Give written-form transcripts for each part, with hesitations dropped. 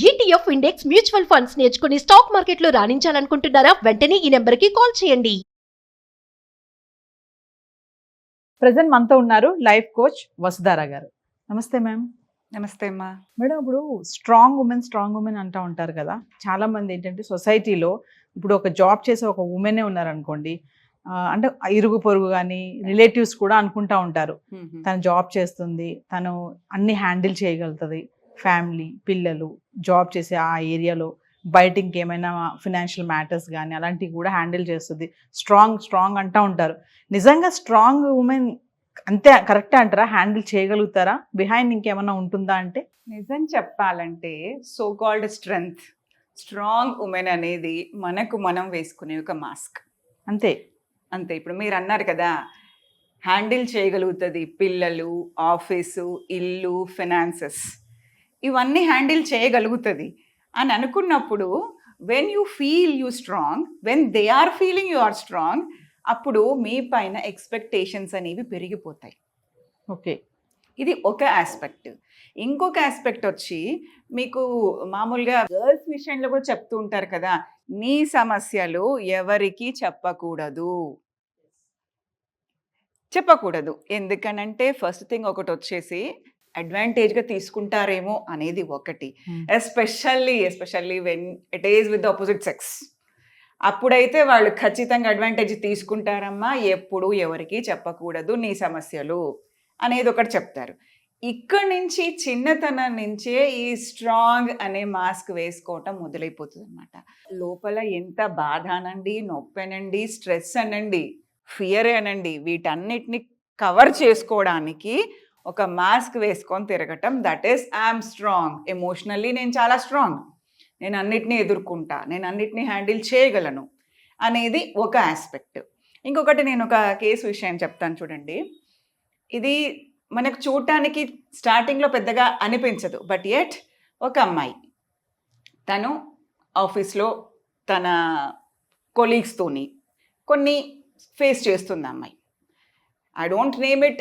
ETF index mutual funds నేర్చుకుని stock మార్కెట్లో రాణించాలనుకుంటున్నారా? వెంటనే ఈ నెంబర్కి కాల్ చేయండి. ప్రజెంట్ మనతో ఉన్నారు లైఫ్ కోచ్ వసుధార గారు. నమస్తే మ్యామ్. నమస్తే అమ్మా. మేడం, ఇప్పుడు స్ట్రాంగ్ ఉమెన్ అంటూ ఉంటారు కదా. చాలా మంది ఏంటంటే సొసైటీలో ఇప్పుడు ఒక జాబ్ చేసే ఒక ఉమెనే ఉన్నారనుకోండి, అంటే ఇరుగు పొరుగు కానీ రిలేటివ్స్ కూడా అనుకుంటా ఉంటారు, తను జాబ్ చేస్తుంది, తను అన్ని హ్యాండిల్ చేయగలుగుతుంది, ఫ్యామిలీ, పిల్లలు, జాబ్ చేసే ఆ ఏరియాలో బయట ఇంకేమైనా ఫినాన్షియల్ మ్యాటర్స్ కానీ అలాంటివి కూడా హ్యాండిల్ చేస్తుంది, స్ట్రాంగ్ అంటూ ఉంటారు. నిజంగా స్ట్రాంగ్ ఉమెన్ అంతే కరెక్టే అంటారా? హ్యాండిల్ చేయగలుగుతారా? బిహైండ్ ఇంకేమైనా ఉంటుందా? అంటే నిజం చెప్పాలంటే సో కాల్డ్ స్ట్రాంగ్ ఉమెన్ అనేది మనకు మనం వేసుకునే ఒక మాస్క్ అంతే. ఇప్పుడు మీరు అన్నారు కదా, హ్యాండిల్ చేయగలుగుతుంది పిల్లలు, ఆఫీసు, ఇల్లు, ఫినాన్సెస్, ఇవన్నీ హ్యాండిల్ చేయగలుగుతుంది అని అనుకున్నప్పుడు when you feel you strong, when they are feeling you are strong, అప్పుడు మీ పైన ఎక్స్పెక్టేషన్స్ అనేవి పెరిగిపోతాయి. ఓకే, ఇది ఒక ఆస్పెక్ట్. ఇంకొక ఆస్పెక్ట్ వచ్చి మీకు మామూలుగా గర్ల్స్ విషయంలో కూడా చెప్తూ ఉంటారు కదా, నీ సమస్యలు ఎవరికి చెప్పకూడదు. ఎందుకనంటే ఫస్ట్ థింగ్ ఒకటి వచ్చేసి అడ్వాంటేజ్గా తీసుకుంటారేమో అనేది ఒకటి. Especially when it is with the opposite sex, అప్పుడైతే వాళ్ళు ఖచ్చితంగా అడ్వాంటేజ్ తీసుకుంటారమ్మా. ఎప్పుడు ఎవరికి చెప్పకూడదు నీ సమస్యలు అనేది ఒకటి చెప్తారు. ఇక్కడి నుంచి చిన్నతనం నుంచే ఈ స్ట్రాంగ్ అనే మాస్క్ వేసుకోవటం మొదలైపోతుంది అనమాట. లోపల ఎంత బాధ అనండి, నొప్పి అనండి, స్ట్రెస్ అనండి, ఫియర్ అనండి, వీటన్నిటిని కవర్ చేసుకోవడానికి ఒక మాస్క్ వేసుకొని తిరగటం, that is I'm strong. Emotionally నేను చాలా స్ట్రాంగ్, నేను అన్నిటినీ ఎదుర్కొంటా, నేను అన్నిటినీ హ్యాండిల్ చేయగలను అనేది ఒక ఆస్పెక్ట్. ఇంకొకటి నేను ఒక కేసు విషయం చెప్తాను చూడండి. ఇది మనకు చూడటానికి స్టార్టింగ్లో పెద్దగా అనిపించదు, బట్ యెట్ ఒక అమ్మాయి తను ఆఫీస్లో తన కొలీగ్స్తోని కొన్ని ఫేస్ చేస్తుంది అమ్మాయి. I don't name it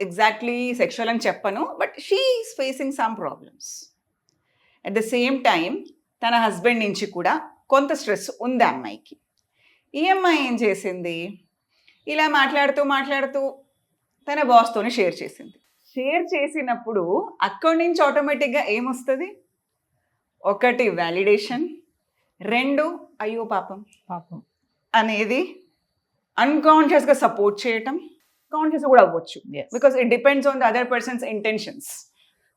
exactly sexual అని చెప్పను, but she is facing some problems. At the same time తన హస్బెండ్ నుంచి కూడా కొంత స్ట్రెస్ ఉంది అమ్మాయికి. ఈ అమ్మాయి ఏం చేసింది, ఇలా మాట్లాడుతూ తన బాస్తోని షేర్ చేసినప్పుడు అక్కడి నుంచి ఆటోమేటిక్గా ఏమొస్తుంది, ఒకటి వ్యాలిడేషన్, రెండు అయ్యో పాపం అనేది అన్కాన్షియస్గా సపోర్ట్ చేయటం, కాన్షియస్ కూడా అవ్వచ్చు, because it depends on the other persons intentions.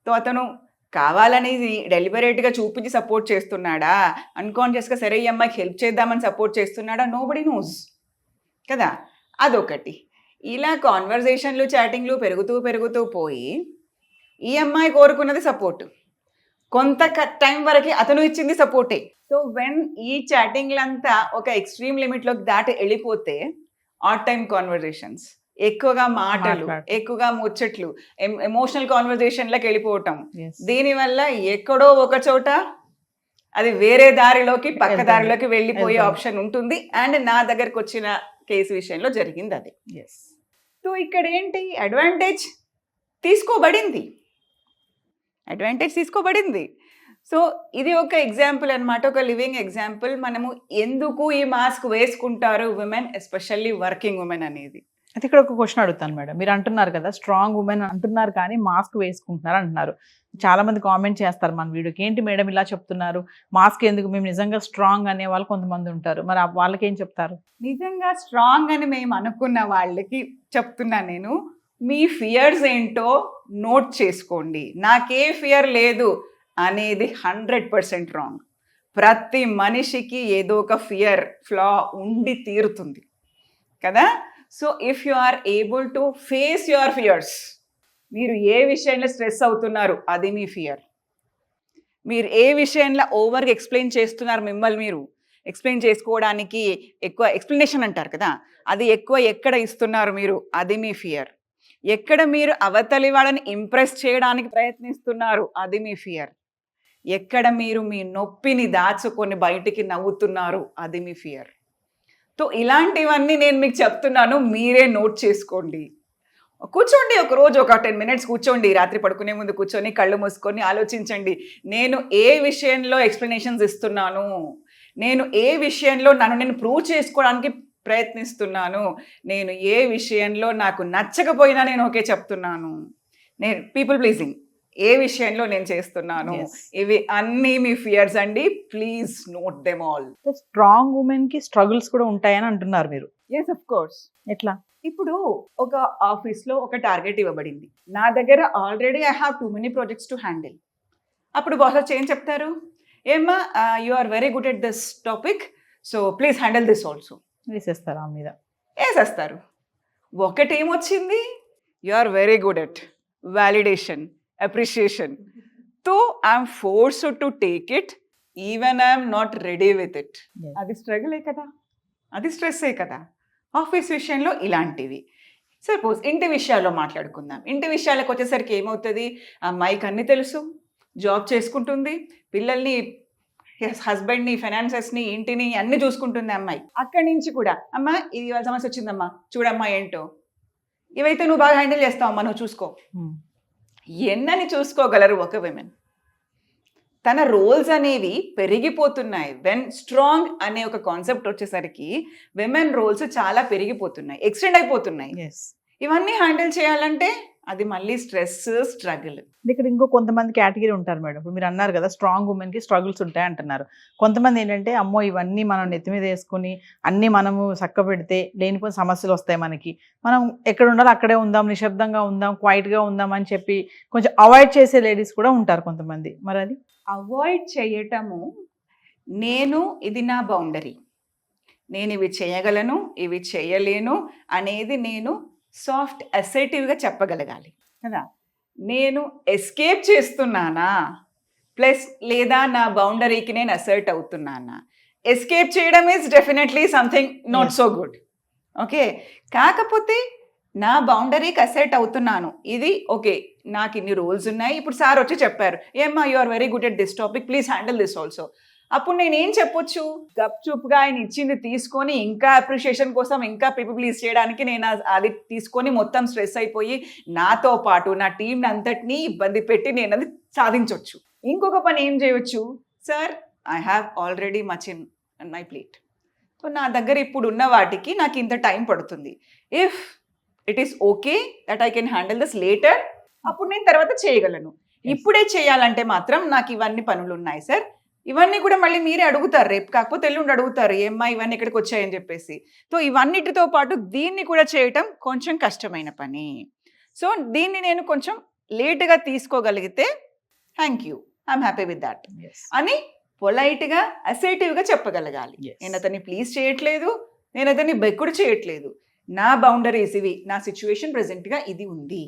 So అతను కావాలని డెలిబరేట్గా చూపించి సపోర్ట్ చేస్తున్నాడా, అన్కాన్షియస్గా సరే ఈ అమ్మాయికి హెల్ప్ చేద్దామని సపోర్ట్ చేస్తున్నాడా, నోబడీ నోస్ కదా. అదొకటి. ఇలా కాన్వర్జేషన్లు, చాటింగ్లు పెరుగుతూ పోయి ఈ అమ్మాయి కోరుకున్నది సపోర్ట్, కొంత టైం వరకు అతను ఇచ్చింది సపోర్టే. సో వెన్ ఈ చాటింగ్లంతా ఒక ఎక్స్ట్రీమ్ లిమిట్లోకి దాటి వెళ్ళిపోతే ఆట్ టైమ్ కాన్వర్జేషన్స్, ఎక్కువగా మాటలు, ఎక్కువగా ముచ్చట్లు, ఎమోషనల్ కాన్వర్జేషన్లకు వెళ్ళిపోవటం, దీనివల్ల ఎక్కడో ఒక చోట అది వేరే దారిలోకి, పక్క దారిలోకి వెళ్ళిపోయే ఆప్షన్ ఉంటుంది. అండ్ నా దగ్గరకు వచ్చిన కేసు విషయంలో జరిగింది అది. సో ఇక్కడ ఏంటి, అడ్వాంటేజ్ తీసుకోబడింది. సో ఇది ఒక ఎగ్జాంపుల్ అనమాట, ఒక లివింగ్ ఎగ్జాంపుల్. మనము ఎందుకు ఈ మాస్క్ వేసుకుంటారు విమెన్, ఎస్పెషల్లీ వర్కింగ్ ఉమెన్ అనేది. అయితే ఇక్కడ ఒక క్వశ్చన్ అడుగుతాను మేడం. మీరు అంటున్నారు కదా స్ట్రాంగ్ ఉమెన్ అంటున్నారు కానీ మాస్క్ వేసుకుంటున్నారు అంటున్నారు. చాలా మంది కామెంట్ చేస్తారు మన వీడియోకి, ఏంటి మేడం ఇలా చెప్తున్నారు, మాస్క్ ఎందుకు, మేము నిజంగా స్ట్రాంగ్ అనే వాళ్ళు కొంతమంది ఉంటారు, మరి వాళ్ళకి ఏం చెప్తారు? నిజంగా స్ట్రాంగ్ అని మేము అనుకున్న వాళ్ళకి చెప్తున్నా నేను, మీ ఫియర్స్ ఏంటో నోట్ చేసుకోండి. నాకే ఫియర్ లేదు అనేది 100% రాంగ్. ప్రతి మనిషికి ఏదో ఒక ఫియర్ ఫ్లా ఉండి తీరుతుంది కదా. So if you are able to face your fears, మీరు ఏ విషయంలో స్ట్రెస్ అవుతున్నారు అది మీ ఫియర్. మీరు ఏ విషయంలో ఓవర్గా ఎక్స్ప్లెయిన్ చేస్తున్నారు, మిమ్మల్ని మీరు ఎక్స్ప్లెయిన్ చేసుకోవడానికి ఎక్కువ ఎక్స్ప్లెనేషన్ అంటారు కదా, అది ఎక్కువ ఎక్కడ ఇస్తున్నారు మీరు, అది మీ ఫియర్. ఎక్కడ మీరు అవతలి వాళ్ళని ఇంప్రెస్ చేయడానికి ప్రయత్నిస్తున్నారు, అది మీ ఫియర్. ఎక్కడ మీరు మీ నొప్పిని దాచుకొని బయటికి నవ్వుతున్నారు, అది మీ ఫియర్. సో ఇలాంటివన్నీ నేను మీకు చెప్తున్నాను, మీరే నోట్ చేసుకోండి. కూర్చోండి, ఒక రోజు ఒక 10 minutes కూర్చోండి, రాత్రి పడుకునే ముందు కూర్చొని కళ్ళు మూసుకొని ఆలోచించండి, నేను ఏ విషయంలో ఎక్స్ప్లెనేషన్స్ ఇస్తున్నాను, నేను ఏ విషయంలో నన్ను నేను ప్రూవ్ చేసుకోవడానికి ప్రయత్నిస్తున్నాను, నేను ఏ విషయంలో నాకు నచ్చకపోయినా నేను ఓకే చెప్తున్నాను, నేను పీపుల్ ప్లీజింగ్ ఏ విషయంలో నేను చేస్తున్నాను. Yes. ఇవి అన్నీ మీ ఫియర్స్ అండి, please note them all. Strong women కి స్ట్రగుల్స్ కూడా ఉంటాయని అంటున్నారు మీరు. Yes of course. ఎట్లా? ఇప్పుడు ఒక ఆఫీస్లో ఒక టార్గెట్ ఇవ్వబడింది, నా దగ్గర already I have 2 many projects to handle. అప్పుడు బాస్ వచ్చి ఏం చెప్తారు, ఏమ్మా you are very good at this topic, so please handle this also వేసేస్తారు ఆ మీద. వేసేస్తారు. ఒకటేమొచ్చింది, you are very good at validation, appreciation, తో I'm forced to take it even I'm not ready with it. Yes. అది స్ట్రగులే కదా, అది స్ట్రెస్సే కదా. ఆఫీస్ విషయంలో ఇలాంటివి. సపోజ్ ఇంటి విషయాల్లో మాట్లాడుకుందాం. ఇంటి విషయాలకు వచ్చేసరికి ఏమవుతుంది, అమ్మాయికి అన్నీ తెలుసు, జాబ్ చేసుకుంటుంది, పిల్లల్ని, హస్బెండ్ని, ఫైనాన్సెస్ని, ఇంటిని అన్నీ చూసుకుంటుంది అమ్మాయి. అక్కడి నుంచి కూడా అమ్మా ఇది ఇవాళ సమస్య వచ్చిందమ్మా, చూడమ్మా ఏంటో, ఇవైతే నువ్వు బాగా హ్యాండిల్ చేస్తావమ్మా, నువ్వు చూసుకో. ఎన్నని చూసుకోగలరు ఒక విమెన్? తన రోల్స్ అనేవి పెరిగిపోతున్నాయి. వెన్ స్ట్రాంగ్ అనే ఒక కాన్సెప్ట్ వచ్చేసరికి విమెన్ రోల్స్ చాలా పెరిగిపోతున్నాయి, ఎక్స్టెండ్ అయిపోతున్నాయి. Yes. ఇవన్నీ హ్యాండిల్ చేయాలంటే అది మళ్ళీ స్ట్రెస్, స్ట్రగుల్. ఇక్కడ ఇంకో కొంతమంది కేటగిరీ ఉంటారు మేడం. ఇప్పుడు మీరు అన్నారు కదా స్ట్రాంగ్ ఉమెన్ కి స్ట్రగుల్స్ ఉంటాయి అంటున్నారు. కొంతమంది ఏంటంటే అమ్మో ఇవన్నీ మనం నెత్తి మీద వేసుకుని అన్ని మనము చక్క పెడితే లేనిపోయిన సమస్యలు వస్తాయి మనకి, మనం ఎక్కడ ఉండాలో అక్కడే ఉందాం, నిశ్శబ్దంగా ఉందాం, క్వైట్ గా ఉందాం అని చెప్పి కొంచెం అవాయిడ్ చేసే లేడీస్ కూడా ఉంటారు కొంతమంది. మరి అది అవాయిడ్ చేయటము, నేను ఇది నా బౌండరీ, నేను ఇవి చేయగలను, ఇవి చేయలేను అనేది నేను సాఫ్ట్ అసర్టివ్గా చెప్పగలగాలి కదా. నేను ఎస్కేప్ చేస్తున్నానా ప్లస్ లేదా నా బౌండరీకి నేను అసర్ట్ అవుతున్నానా? ఎస్కేప్ చేయడం is definitely something not so good. Okay, కాకపోతే నా బౌండరీకి అసెట్ అవుతున్నాను, ఇది ఓకే, నాకు ఇన్ని రూల్స్ ఉన్నాయి. ఇప్పుడు సార్ వచ్చి చెప్పారు, ఏమ్మా you are very good at this topic, please handle this also. అప్పుడు నేనేం చెప్పొచ్చు, గప్చుప్గా ఆయన ఇచ్చింది తీసుకొని ఇంకా అప్రిషియేషన్ కోసం ఇంకా పీపుల్ ప్లీజ్ చేయడానికి నేను అది తీసుకొని మొత్తం స్ట్రెస్ అయిపోయి నాతో పాటు నా టీంని అంతటినీ ఇబ్బంది పెట్టి నేను అది సాధించవచ్చు. ఇంకొక పని ఏం చేయవచ్చు, sir I have already much in my plate, so నా దగ్గర ఇప్పుడు ఉన్న వాటికి నాకు ఇంత టైం పడుతుంది. If it is okay that I can handle this later, అప్పుడు నేను తర్వాత చేయగలను. ఇప్పుడే చేయాలంటే మాత్రం నాకు ఇవన్నీ పనులు ఉన్నాయి సార్, ఇవన్నీ కూడా మళ్ళీ మీరే అడుగుతారు, రేపు కాకపోతే ఎల్లుండి అడుగుతారు, ఏమ్మా ఇవన్నీ ఇక్కడికి వచ్చాయని చెప్పేసి. సో ఇవన్నిటితో పాటు దీన్ని కూడా చేయటం కొంచెం కష్టమైన పని. సో దీన్ని నేను కొంచెం లేట్గా తీసుకోగలిగితే thank you, I'm happy with that అని పొలైట్గా అసర్టివ్గా చెప్పగలగాలి. నేను అతన్ని ప్లీజ్ చేయట్లేదు, నేను అతన్ని బెక్కుడు చేయట్లేదు, నా బౌండరీస్ ఇవి, నా సిచ్యువేషన్ ప్రెజెంట్గా ఇది ఉంది.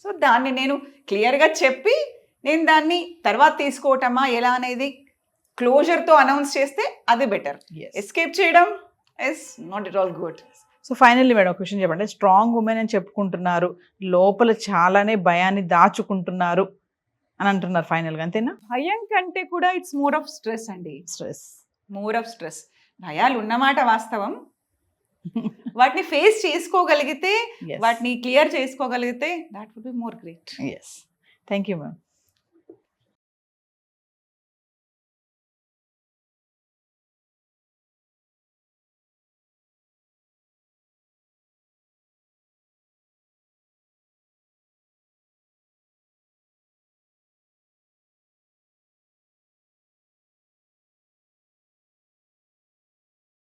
సో దాన్ని నేను క్లియర్గా చెప్పి నేను దాన్ని తర్వాత తీసుకోవటమా ఎలా అనేది క్లోజర్తో అనౌన్స్ చేస్తే అది బెటర్. ఎస్కేప్ చేయడం is not it all good. So finally madam ఒక క్వశ్చన్ చెప్పండి, స్ట్రాంగ్ ఉమెన్ అని చెప్పుకుంటున్నారు, లోపల చాలానే భయాన్ని దాచుకుంటున్నారు అని అంటున్నారు ఫైనల్గా, అంతేనా? భయం కంటే కూడా ఇట్స్ మోర్ ఆఫ్ స్ట్రెస్ అండి. Stress, more of stress. భయాలు ఉన్నమాట వాస్తవం, వాటిని ఫేస్ చేసుకోగలిగితే, వాటిని క్లియర్ చేసుకోగలిగితే that would be more great. Yes, thank you ma'am.